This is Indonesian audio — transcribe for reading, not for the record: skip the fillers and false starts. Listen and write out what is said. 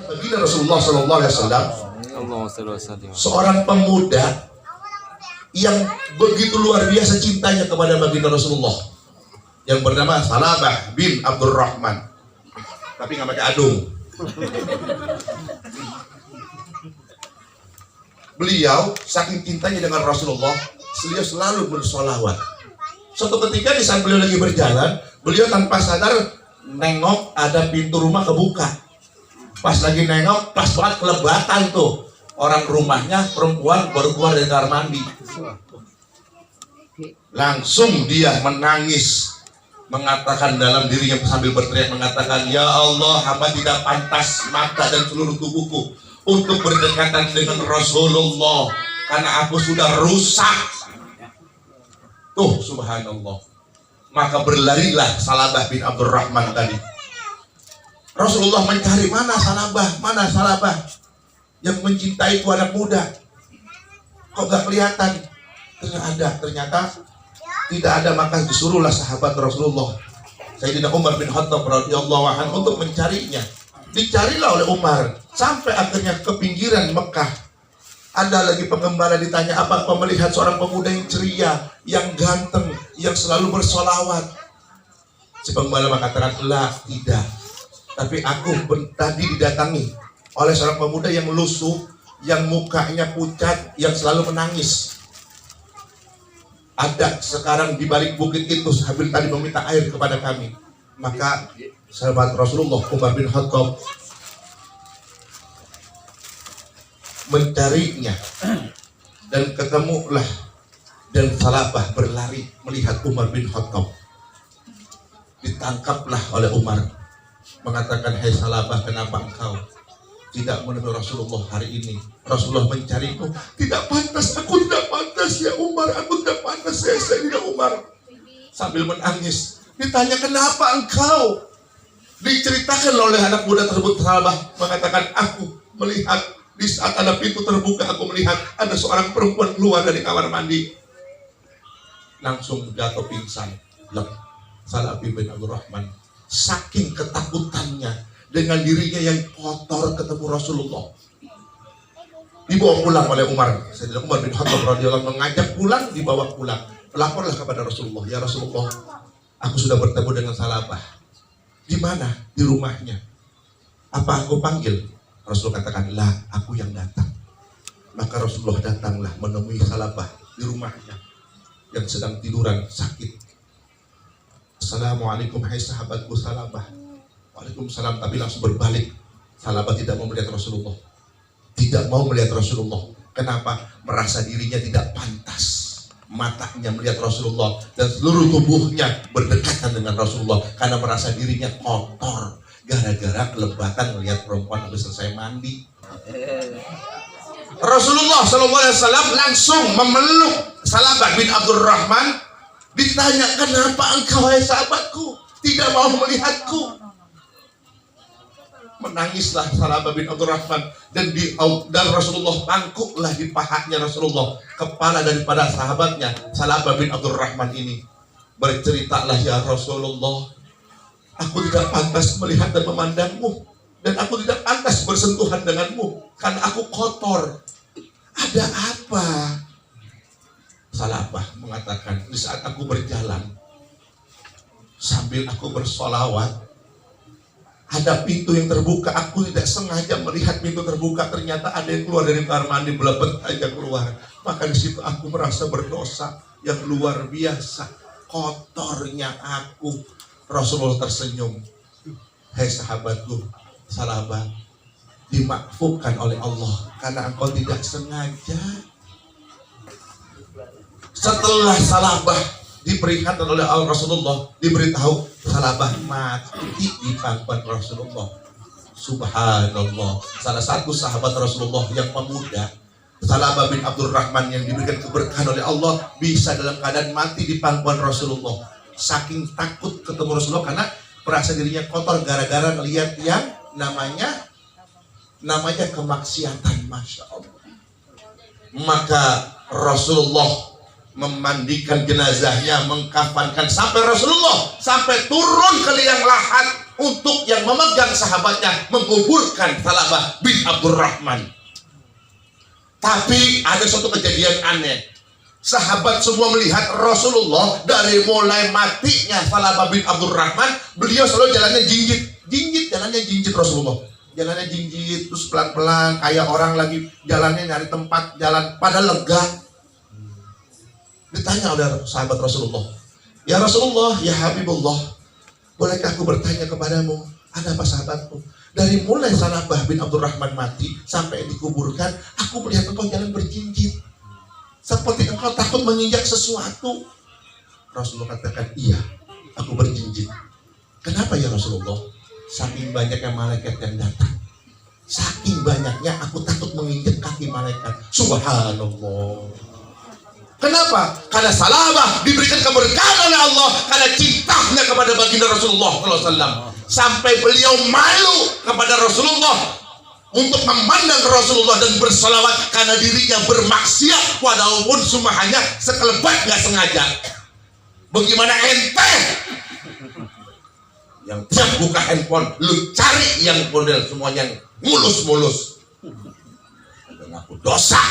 Baginda Rasulullah Sallallahu Alaihi Wasallam, seorang pemuda yang begitu luar biasa cintanya kepada baginda Rasulullah, yang bernama Salabah bin Abdurrahman, tapi nggak pakai adung. Beliau saking cintanya dengan Rasulullah, beliau selalu bersolawat. Suatu ketika di saat beliau lagi berjalan, beliau tanpa sadar nengok ada pintu rumah kebuka. Pas lagi nengok, pas banget kelebatan tuh orang rumahnya, perempuan baru keluar dari kamar mandi. Langsung dia menangis, mengatakan dalam dirinya sambil berteriak, mengatakan, "Ya Allah, hamba tidak pantas mata dan seluruh tubuhku untuk berdekatan dengan Rasulullah, karena aku sudah rusak." Tuh, subhanallah. Maka berlarilah Salabah bin Abdurrahman tadi. Rasulullah mencari, mana Salabah yang mencintai itu anak muda, kok gak kelihatan. Ternyata tidak ada. Maka disuruhlah sahabat Rasulullah, Sayyidina Umar bin Khattab radhiyallahu anhu, untuk mencarinya. Dicarilah oleh Umar sampai akhirnya ke pinggiran Mekah. Ada lagi pengembala ditanya, apa melihat seorang pemuda yang ceria, yang ganteng, yang selalu bersolawat? Si pengembala mengatakan, "La, tidak. Tapi aku tadi didatangi oleh seorang pemuda yang lusuh, yang mukanya pucat, yang selalu menangis. Ada sekarang di balik bukit itu sambil tadi meminta air kepada kami." Maka sahabat Rasulullah Umar bin Khattab mencarinya dan ketemulah, dan Salabah berlari melihat Umar bin Khattab. Ditangkaplah oleh Umar, mengatakan, "Hai Salabah, kenapa engkau tidak menemui Rasulullah hari ini? Rasulullah mencariku." "Tidak pantas, aku tidak pantas ya Umar, aku tidak pantas ya Sayyidina Umar." Sambil menangis ditanya, "Kenapa engkau?" Diceritakan oleh anak muda tersebut. Salabah mengatakan, "Aku melihat di saat ada pintu terbuka, aku melihat ada seorang perempuan keluar dari kamar mandi." Langsung jatuh pingsan. Salabah bin Abdurrahman saking ketakutannya dengan dirinya yang kotor ketemu Rasulullah, dibawa pulang oleh Umar. Sayyidina Umar bin Khattab radhiyallahu anhu mengajak pulang, dibawa pulang. Laporlah kepada Rasulullah, "Ya Rasulullah, aku sudah bertemu dengan Salabah." "Di mana?" "Di rumahnya." "Apa aku panggil?" Rasul katakan, "Lah, aku yang datang." Maka Rasulullah datanglah menemui Salabah di rumahnya yang sedang tiduran sakit. "Assalamualaikum, hai sahabatku Salabah." "Waalaikumsalam." Tapi langsung berbalik. Salabah tidak mau melihat Rasulullah. Tidak mau melihat Rasulullah. Kenapa? Merasa dirinya tidak pantas. Matanya melihat Rasulullah dan seluruh tubuhnya berdekatan dengan Rasulullah karena merasa dirinya kotor gara-gara kelebatan melihat perempuan habis selesai mandi. Rasulullah SAW langsung memeluk Salabah bin Abdurrahman. Ditanya, "Kenapa engkau hai sahabatku tidak mau melihatku?" Menangislah Salabah bin Abdurrahman, dan Rasulullah tangkuklah di pahanya Rasulullah kepala daripada sahabatnya Salabah bin Abdurrahman ini. Berceritalah, "Ya Rasulullah, aku tidak pantas melihat dan memandangmu, dan aku tidak pantas bersentuhan denganmu karena aku kotor. Ada apa?" Salabah mengatakan, "Di saat aku berjalan sambil aku bersolawat, ada pintu yang terbuka. Aku tidak sengaja melihat pintu terbuka. Ternyata ada yang keluar dari kamar mandi, belebet aja keluar. Maka di situ aku merasa berdosa yang luar biasa. Kotornya aku." Rasulullah tersenyum. "Hai sahabatku Salabah, dimaafkan oleh Allah karena engkau tidak sengaja." Setelah Salabah diperingatkan oleh Rasulullah, diberitahu Salabah mati di pangkuan Rasulullah. Subhanallah. Salah satu sahabat Rasulullah yang pemuda, Salabah bin Abdurrahman, yang diberikan keberkahan oleh Allah, bisa dalam keadaan mati di pangkuan Rasulullah. Saking takut ketemu Rasulullah karena merasa dirinya kotor gara-gara melihat yang namanya kemaksiatan. Masya Allah. Maka Rasulullah memandikan jenazahnya, mengkafankan sampai Rasulullah sampai turun ke liang lahat. untuk yang memegang sahabatnya menguburkan Salabah bin Abdurrahman. Tapi ada suatu kejadian aneh. Sahabat semua melihat Rasulullah dari mulai matinya Salabah bin Abdurrahman, beliau selalu jalannya jinjit, jalannya jinjit Rasulullah. Jalannya jinjit, terus pelan-pelan, kayak orang lagi jalannya nyari tempat jalan, pada lega. Ditanya oleh sahabat Rasulullah, "Ya Rasulullah, ya Habibullah, bolehkah aku bertanya kepadamu, ada apa sahabatku? Dari mulai Salabah bin Abdurrahman mati sampai dikuburkan, aku melihat engkau jalan berjinjit, seperti engkau takut menginjak sesuatu." Rasulullah katakan, "Iya, aku berjinjit." "Kenapa ya Rasulullah?" "Saking banyaknya malaikat yang datang, saking banyaknya aku takut menginjak kaki malaikat." Subhanallah. Kenapa? Karena Salabah diberikan keberkahan oleh Allah karena cintanya kepada baginda Rasulullah SAW. Sampai beliau malu kepada Rasulullah untuk memandang Rasulullah dan bersalawat karena dirinya bermaksiat walaupun cuma hanya sekelebat nggak sengaja. Bagaimana ente yang tiap buka handphone lu cari yang model semuanya mulus-mulus, ngaku dosa.